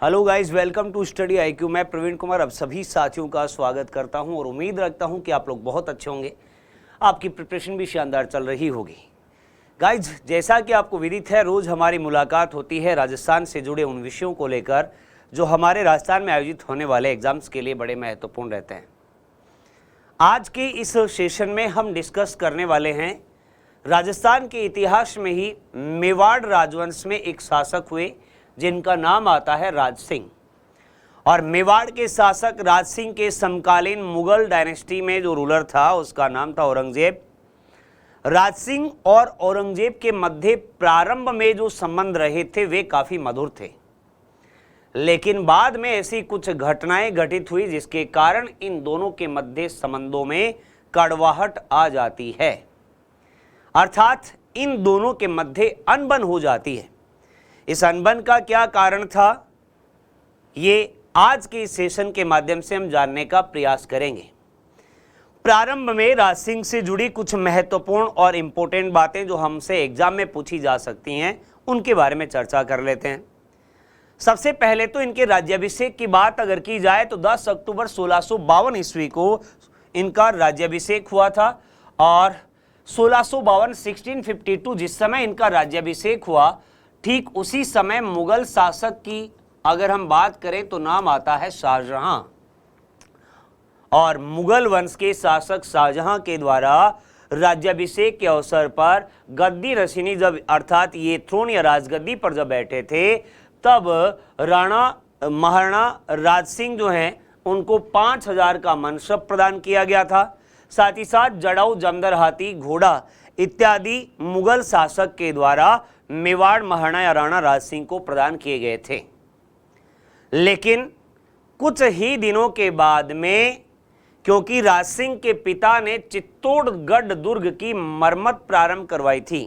Hello guys, welcome to study IQ. मैं प्रवीण कुमार अब सभी साथियों का स्वागत करता हूं और उम्मीद रखता हूं कि आप लोग बहुत अच्छे होंगे। आपकी प्रिपरेशन भी शानदार चल रही होगी। गाइस, जैसा कि आपको विदित है, रोज़ हमारी मुलाकात होती है राजस्थान से जुड़े उन विषयों को लेकर जो हमारे राजस्थान में आयोजित होने वाले एग्जाम्स के लिए बड़े महत्वपूर्ण रहते हैं। आज के इस सेशन में हम डिस्कस करने वाले हैं राजस्थान के इतिहास में ही मेवाड़ राजवंश में एक शासक हुए जिनका नाम आता है राज सिंह। और मेवाड़ के शासक राज सिंह के समकालीन मुगल डायनेस्टी में जो रूलर था उसका नाम था औरंगजेब। राज सिंह और औरंगजेब के मध्य प्रारंभ में जो संबंध रहे थे वे काफी मधुर थे, लेकिन बाद में ऐसी कुछ घटनाएं घटित हुई जिसके कारण इन दोनों के मध्य संबंधों में कड़वाहट आ जाती है, अर्थात इन दोनों के मध्य अनबन हो जाती है। इस अनबन का क्या कारण था, ये आज के इस सेशन के माध्यम से हम जानने का प्रयास करेंगे। प्रारंभ में राज सिंह से जुड़ी कुछ महत्वपूर्ण और इंपॉर्टेंट बातें जो हमसे एग्जाम में पूछी जा सकती हैं उनके बारे में चर्चा कर लेते हैं। सबसे पहले तो इनके राज्याभिषेक की बात अगर की जाए तो 10 अक्टूबर 1652 ईस्वी को इनका राज्याभिषेक हुआ था और 1652 जिस समय इनका राज्याभिषेक हुआ ठीक उसी समय मुगल शासक की अगर हम बात करें तो नाम आता है शाहजहां। और मुगल वंश के शासक शाहजहां के द्वारा राज्याभिषेक के अवसर पर गद्दी नशीनी जब अर्थात ये थ्रोन या राजगद्दी पर जब बैठे थे तब राणा महाराणा राज सिंह जो हैं उनको 5000 का मनसब प्रदान किया गया था। साथ ही साथ जड़ाऊ, जमदर, हाथी, घोड़ा इत्यादि मुगल शासक के द्वारा मेवाड़ महाराणा या राणा राज सिंह को प्रदान किए गए थे। लेकिन कुछ ही दिनों के बाद में क्योंकि राज सिंह के पिता ने चित्तौड़गढ़ दुर्ग की मरम्मत प्रारंभ करवाई थी,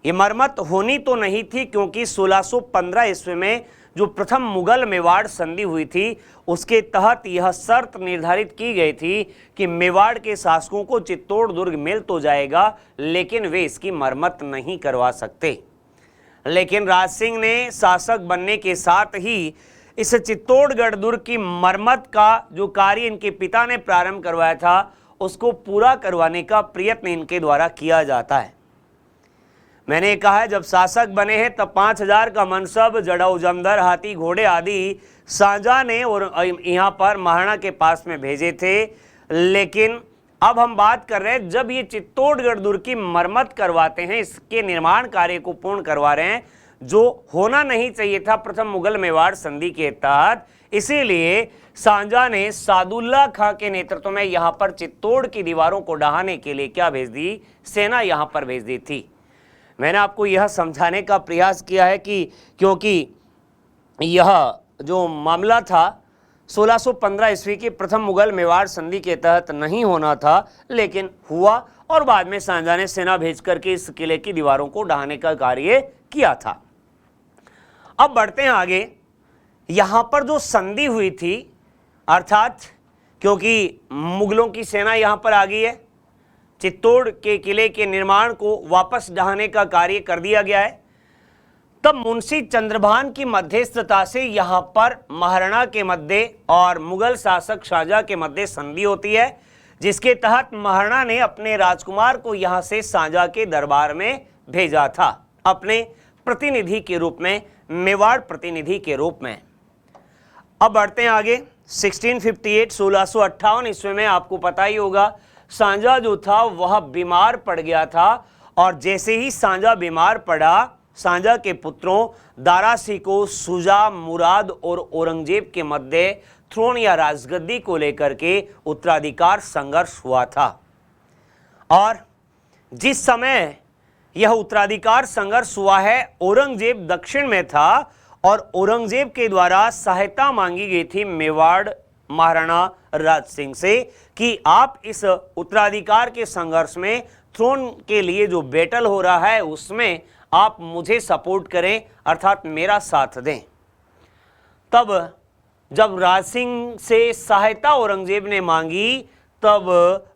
ये मरम्मत होनी तो नहीं थी क्योंकि 1615 ईस्वी में जो प्रथम मुगल मेवाड़ संधि हुई थी उसके तहत यह शर्त निर्धारित की गई थी कि मेवाड़ के शासकों को चित्तौड़ दुर्ग मिल तो जाएगा लेकिन वे इसकी मरम्मत नहीं करवा सकते। लेकिन राज सिंह ने शासक बनने के साथ ही इस चित्तौड़गढ़ दुर्ग की मरम्मत का जो कार्य इनके पिता ने प्रारंभ करवाया था उसको पूरा करवाने का प्रयत्न इनके द्वारा किया जाता है। मैंने कहा है जब शासक बने हैं तब 5000 का मनसब, जड़ाऊ, जमदर, हाथी, घोड़े आदि शाहजहां ने और यहाँ पर महाराणा के पास में भेजे थे। लेकिन अब हम बात कर रहे हैं जब ये चित्तौड़गढ़ दुर्ग की मरम्मत करवाते हैं, इसके निर्माण कार्य को पूर्ण करवा रहे हैं जो होना नहीं चाहिए था प्रथम मुगल मेवाड़ संधि के तहत। इसीलिए शाहजहां ने सादुल्ला खां के नेतृत्व में यहाँ पर चित्तौड़ की दीवारों को ढहाने के लिए क्या भेज दी, सेना यहाँ पर भेज दी थी। मैंने आपको यह समझाने का प्रयास किया है कि क्योंकि यह जो मामला था 1615 ईस्वी की प्रथम मुगल मेवाड़ संधि के तहत नहीं होना था लेकिन हुआ और बाद में शाहजहां ने सेना भेज करके इस किले की दीवारों को ढहाने का कार्य किया था। अब बढ़ते हैं आगे। यहाँ पर जो संधि हुई थी अर्थात क्योंकि मुगलों की सेना यहाँ पर आ गई है, चित्तौड़ के किले के निर्माण को वापस ढहाने का कार्य कर दिया गया है, तब मुंशी चंद्रभान की मध्यस्थता से यहाँ पर महाराणा के मध्य और मुगल शासक शाहजहां के मध्य संधि होती है जिसके तहत महाराणा ने अपने राजकुमार को यहाँ से शाहजहां के दरबार में भेजा था अपने प्रतिनिधि के रूप में, मेवाड़ प्रतिनिधि के रूप में। अब बढ़ते हैं आगे। 1658 ईस्वी में आपको पता ही होगा शाहजहां जो था वह बीमार पड़ गया था और जैसे ही शाहजहां बीमार पड़ा शाहजहां के पुत्रों दारा सिकोह, शुजा, मुराद और औरंगजेब के मध्य थ्रोन या राजगद्दी को लेकर के उत्तराधिकार संघर्ष हुआ था। और जिस समय यह उत्तराधिकार संघर्ष हुआ है औरंगजेब दक्षिण में था और औरंगजेब के द्वारा सहायता मांगी गई थी मेवाड़ महाराणा राज सिंह से कि आप इस उत्तराधिकार के संघर्ष में थ्रोन के लिए जो बैटल हो रहा है उसमें आप मुझे सपोर्ट करें अर्थात मेरा साथ दें। तब जब राज सिंह से सहायता औरंगजेब ने मांगी तब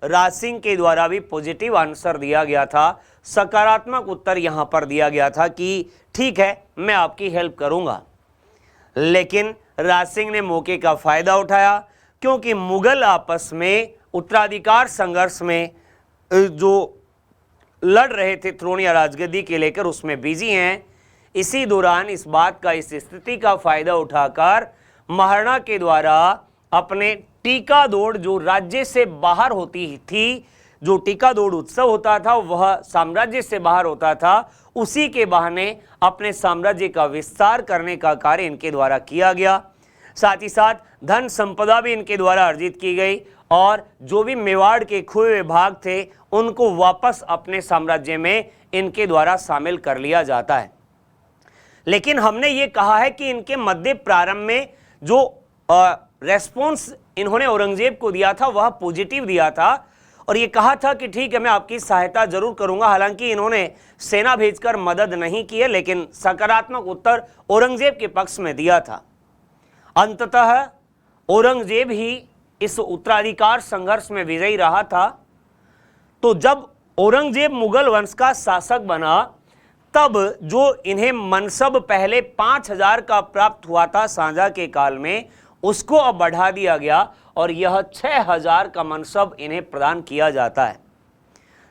राज सिंह के द्वारा भी पॉजिटिव आंसर दिया गया था, सकारात्मक उत्तर यहां पर दिया गया था कि ठीक है मैं आपकी हेल्प करूंगा। लेकिन राज सिंह ने मौके का फायदा उठाया, क्योंकि मुगल आपस में उत्तराधिकार संघर्ष में जो लड़ रहे थे थ्रोन या राजगद्दी के लेकर, उसमें बिजी हैं। इसी दौरान इस बात का, इस स्थिति का फायदा उठाकर महाराणा के द्वारा अपने टीका दौड़, जो राज्य से बाहर होती थी, जो टीका दौड़ उत्सव होता था वह साम्राज्य से बाहर होता था, उसी के बहाने अपने साम्राज्य का विस्तार करने का कार्य इनके द्वारा किया गया। साथ ही साथ धन संपदा भी इनके द्वारा अर्जित की गई और जो भी मेवाड़ के खोए हुए भाग थे उनको वापस अपने साम्राज्य में इनके द्वारा शामिल कर लिया जाता है। लेकिन हमने ये कहा है कि इनके मध्य प्रारंभ में जो रेस्पॉन्स इन्होंने औरंगजेब को दिया था वह पॉजिटिव दिया था और ये कहा था कि ठीक है, मैं आपकी सहायता जरूर करूंगा। हालांकि इन्होंने सेना भेजकर मदद नहीं की है, लेकिन सकारात्मक उत्तर औरंगजेब के पक्ष में दिया था। अंततः औरंगजेब ही इस उत्तराधिकार संघर्ष में विजयी रहा था। तो जब औरंगजेब मुगल वंश का शासक बना, तब जो इन्हें मनसब पहले 5000 का प्राप्त हुआ था साझा के काल में, उसको अब बढ़ा दिया गया और यह 6000 का मनसब इन्हें प्रदान किया जाता है।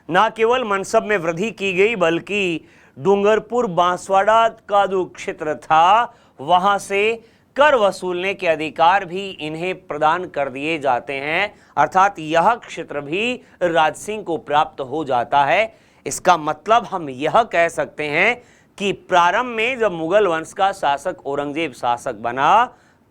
न केवल मनसब में वृद्धि की गई, बल्कि डूंगरपुर बांसवाड़ा का जो क्षेत्र था वहां से कर वसूलने के अधिकार भी इन्हें प्रदान कर दिए जाते हैं, अर्थात यह क्षेत्र भी राज सिंह को प्राप्त हो जाता है। इसका मतलब हम यह कह सकते हैं कि प्रारंभ में जब मुगल वंश का शासक औरंगजेब शासक बना,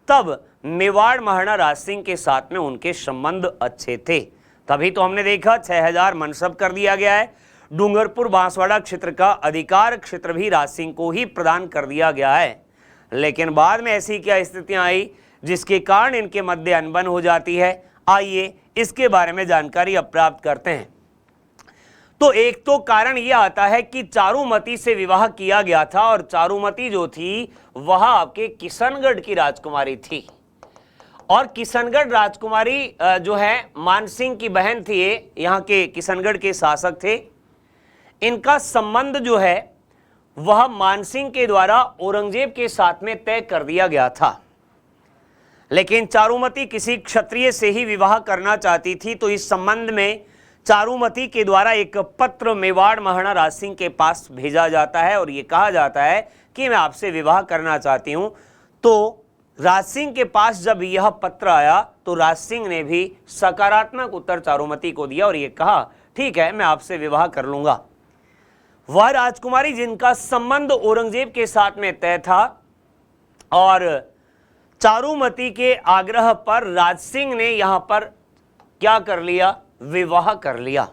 तब मेवाड़ महाराणा राज सिंह के साथ में उनके संबंध अच्छे थे। तभी तो हमने देखा 6000 मनसब कर दिया गया है। डूंगरपुर बांसवाड़ा क्षेत्र का अधिकार क्षेत्र भी राज सिंह को ही प्रदान कर दिया गया है। लेकिन बाद में ऐसी क्या स्थितियां आई जिसके कारण इनके मध्य अनबन हो जाती है? आइए इसके बारे में जानकारी अब प्राप्त करते हैं। तो एक तो कारण यह आता है कि चारुमती से विवाह किया गया था और चारुमती जो थी वह आपके किशनगढ़ की राजकुमारी थी और किशनगढ़ राजकुमारी जो है मानसिंह की बहन थी, यहाँ के किशनगढ़ के शासक थे। इनका संबंध जो है वह मानसिंह के द्वारा औरंगजेब के साथ में तय कर दिया गया था। लेकिन चारुमती किसी क्षत्रिय से ही विवाह करना चाहती थी, तो इस संबंध में चारुमती के द्वारा एक पत्र मेवाड़ महाराणा राज सिंह के पास भेजा जाता है और ये कहा जाता है कि मैं आपसे विवाह करना चाहती हूं। तो राज सिंह के पास जब यह पत्र आया तो राज सिंह ने भी सकारात्मक उत्तर चारुमती को दिया और ये कहा ठीक है, मैं आपसे विवाह कर लूंगा। वह राजकुमारी जिनका संबंध औरंगजेब के साथ में तय था और चारुमती के आग्रह पर राज सिंह ने यहां पर क्या कर लिया? विवाह कर लिया।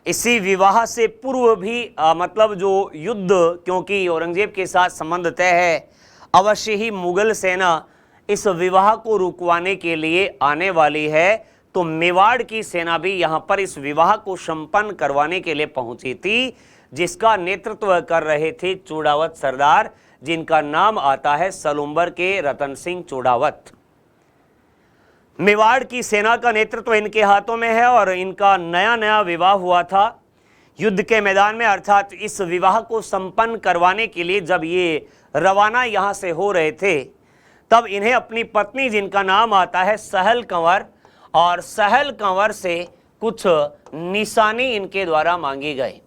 इसी विवाह से पूर्व भी मतलब जो युद्ध, क्योंकि औरंगजेब के साथ संबंध तय है, अवश्य ही मुगल सेना इस विवाह को रुकवाने के लिए आने वाली है। तो मेवाड़ की सेना भी यहां पर इस विवाह को संपन्न करवाने के लिए पहुंची थी, जिसका नेतृत्व कर रहे थे चूड़ावत सरदार, जिनका नाम आता है सलुम्बर के रतन सिंह चूड़ावत। मेवाड़ की सेना का नेतृत्व इनके हाथों में है और इनका नया नया विवाह हुआ था युद्ध के मैदान में। अर्थात इस विवाह को संपन्न करवाने के लिए जब ये रवाना यहां से हो रहे थे, तब इन्हें अपनी पत्नी, जिनका नाम आता है सहल कंवर, और सहल कंवर से कुछ निशानी इनके द्वारा मांगी गई।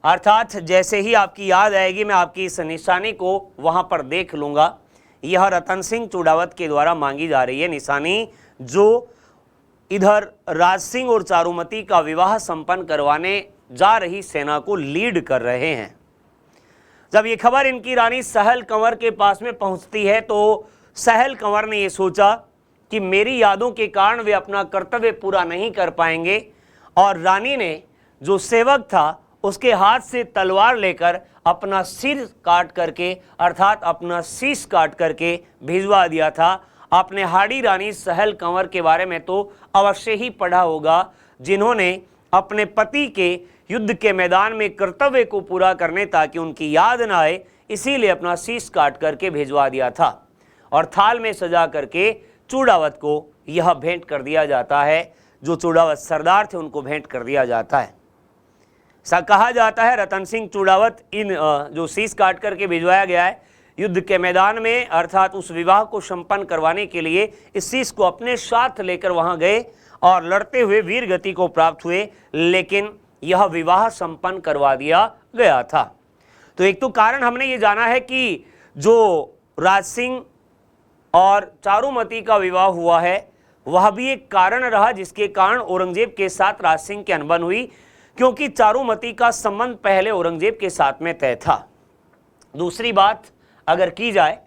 अर्थात जैसे ही आपकी याद आएगी मैं आपकी इस निशानी को वहां पर देख लूंगा। यह रतन सिंह चूड़ावत के द्वारा मांगी जा रही है निशानी, जो इधर राज सिंह और चारुमती का विवाह संपन्न करवाने जा रही सेना को लीड कर रहे हैं। जब ये खबर इनकी रानी सहल कंवर के पास में पहुंचती है, तो सहल कंवर ने ये सोचा कि मेरी यादों के कारण वे अपना कर्तव्य पूरा नहीं कर पाएंगे, और रानी ने जो सेवक था उसके हाथ से तलवार लेकर अपना सिर काट करके, अर्थात अपना शीश काट करके भिजवा दिया था। आपने हाड़ी रानी सहल कंवर के बारे में तो अवश्य ही पढ़ा होगा, जिन्होंने अपने पति के युद्ध के मैदान में कर्तव्य को पूरा करने ताकि उनकी याद न आए, इसीलिए अपना शीश काट करके भिजवा दिया था और थाल में सजा करके चूड़ावत को यह भेंट कर दिया जाता है। जो चूड़ावत सरदार थे उनको भेंट कर दिया जाता है। ऐसा कहा जाता है रतन सिंह चूड़ावत इन जो शीश काट करके भिजवाया गया है, युद्ध के मैदान में अर्थात उस विवाह को संपन्न करवाने के लिए इस चीज को अपने साथ लेकर वहां गए और लड़ते हुए वीर गति को प्राप्त हुए, लेकिन यह विवाह संपन्न करवा दिया गया था। तो एक तो कारण हमने ये जाना है कि जो राज सिंह और चारुमती का विवाह हुआ है वह भी एक कारण रहा जिसके कारण औरंगजेब के साथ राज सिंह की अनबन हुई, क्योंकि चारुमती का संबंध पहले औरंगजेब के साथ में तय था। दूसरी बात अगर की जाए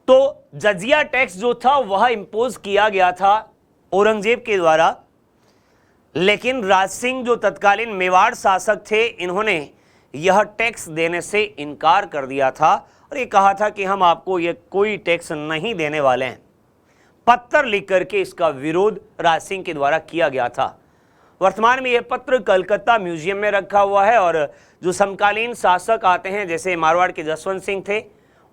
तो जजिया टैक्स जो था वह इंपोज किया गया था औरंगजेब के द्वारा, लेकिन राज सिंह जो तत्कालीन मेवाड़ शासक थे इन्होंने यह टैक्स देने से इनकार कर दिया था और ये कहा था कि हम आपको ये कोई टैक्स नहीं देने वाले हैं। पत्र लिख करके इसका विरोध राज सिंह के द्वारा किया गया था। वर्तमान में यह पत्र कलकत्ता म्यूजियम में रखा हुआ है और जो समकालीन शासक आते हैं जैसे मारवाड़ के जसवंत सिंह थे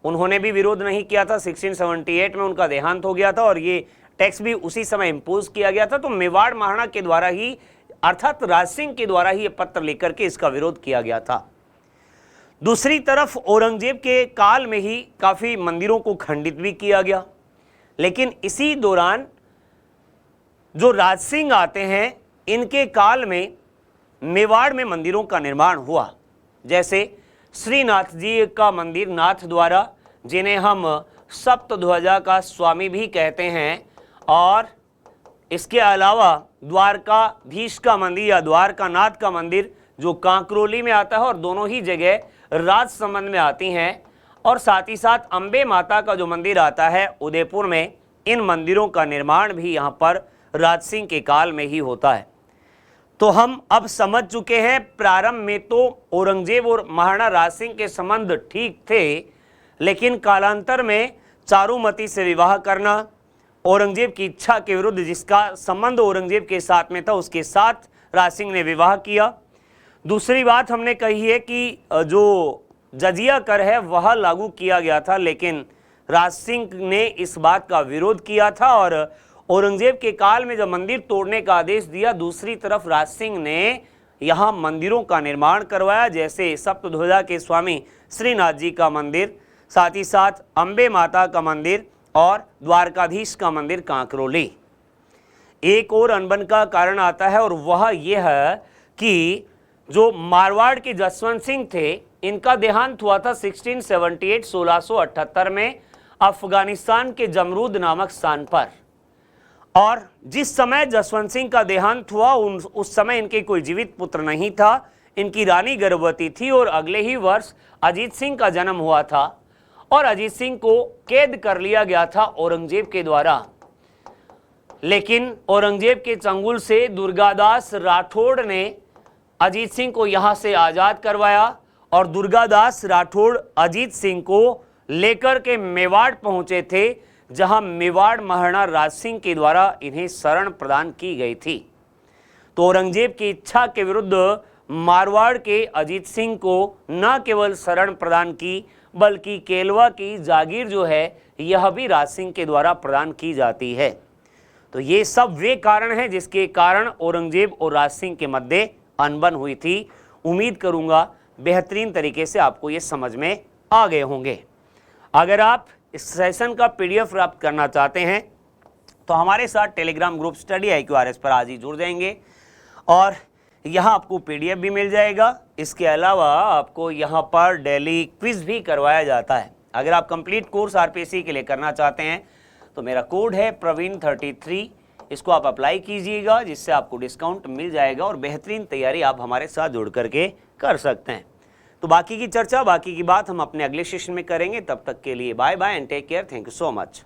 उन्होंने भी विरोध नहीं किया था। 1678 में उनका देहांत हो गया था और ये टैक्स भी उसी समय इंपोज किया गया था। तो मेवाड़ महाराणा के द्वारा ही अर्थात राज सिंह के द्वारा ही यह पत्र लेकर के इसका विरोध किया गया था। दूसरी तरफ औरंगजेब के काल में ही काफी मंदिरों को खंडित भी किया गया, लेकिन इसी दौरान जो राज सिंह आते हैं इनके काल में मेवाड़ में मंदिरों का निर्माण हुआ, जैसे श्रीनाथ जी का मंदिर नाथ द्वारा जिन्हें हम सप्तध्वजा का स्वामी भी कहते हैं, और इसके अलावा द्वारकाधीश का मंदिर या द्वारकानाथ का मंदिर जो कांकरोली में आता है और दोनों ही जगह राजसमंद में आती हैं, और साथ ही साथ अंबे माता का जो मंदिर आता है उदयपुर में, इन मंदिरों का निर्माण भी यहाँ पर राज सिंह के काल में ही होता है। तो हम अब समझ चुके हैं प्रारंभ में तो औरंगजेब और महाराणा राज सिंह के संबंध ठीक थे, लेकिन कालांतर में चारुमती से विवाह करना, औरंगजेब की इच्छा के विरुद्ध जिसका संबंध औरंगजेब के साथ में था उसके साथ राज सिंह ने विवाह किया। दूसरी बात हमने कही है कि जो जजिया कर है वह लागू किया गया था, लेकिन राज सिंह ने इस बात का विरोध किया था और औरंगजेब के काल में जब मंदिर तोड़ने का आदेश दिया, दूसरी तरफ राज सिंह ने यहाँ मंदिरों का निर्माण करवाया, जैसे सप्तध्वजा के स्वामी श्रीनाथ जी का मंदिर, साथ ही साथ अंबे माता का मंदिर और द्वारकाधीश का मंदिर कांकरोली। एक और अनबन का कारण आता है और वह यह है कि जो मारवाड़ के जसवंत सिंह थे इनका देहांत हुआ था 1678 में अफगानिस्तान के जमरूद नामक स्थान पर, और जिस समय जसवंत सिंह का देहांत हुआ उस समय इनके कोई जीवित पुत्र नहीं था, इनकी रानी गर्भवती थी और अगले ही वर्ष अजीत सिंह का जन्म हुआ था और अजीत सिंह को कैद कर लिया गया था औरंगजेब के द्वारा। लेकिन औरंगजेब के चंगुल से दुर्गादास राठौड़ ने अजीत सिंह को यहाँ से आज़ाद करवाया और दुर्गादास राठौड़ अजीत सिंह को लेकर के मेवाड़ पहुंचे थे, जहां मेवाड़ महाराणा राज सिंह के द्वारा इन्हें शरण प्रदान की गई थी। तो औरंगजेब की इच्छा के विरुद्ध मारवाड़ के अजीत सिंह को न केवल शरण प्रदान की बल्कि केलवा की जागीर जो है यह भी राज सिंह के द्वारा प्रदान की जाती है। तो ये सब वे कारण हैं जिसके कारण औरंगजेब और राज सिंह के मध्य अनबन हुई थी। उम्मीद करूंगा बेहतरीन तरीके से आपको ये समझ में आ गए होंगे। अगर आप इस सेशन का पीडीएफ प्राप्त करना चाहते हैं तो हमारे साथ टेलीग्राम ग्रुप स्टडी IQRS पर आज ही जुड़ जाएंगे और यहाँ आपको पीडीएफ भी मिल जाएगा। इसके अलावा आपको यहाँ पर डेली क्विज भी करवाया जाता है। अगर आप कंप्लीट कोर्स RPSC के लिए करना चाहते हैं तो मेरा कोड है प्रवीण33, इसको आप अप्लाई कीजिएगा जिससे आपको डिस्काउंट मिल जाएगा और बेहतरीन तैयारी आप हमारे साथ जुड़ करके कर सकते हैं। तो बाकी की चर्चा, बाकी की बात हम अपने अगले सेशन में करेंगे। तब तक के लिए bye bye and take care. Thank you so much.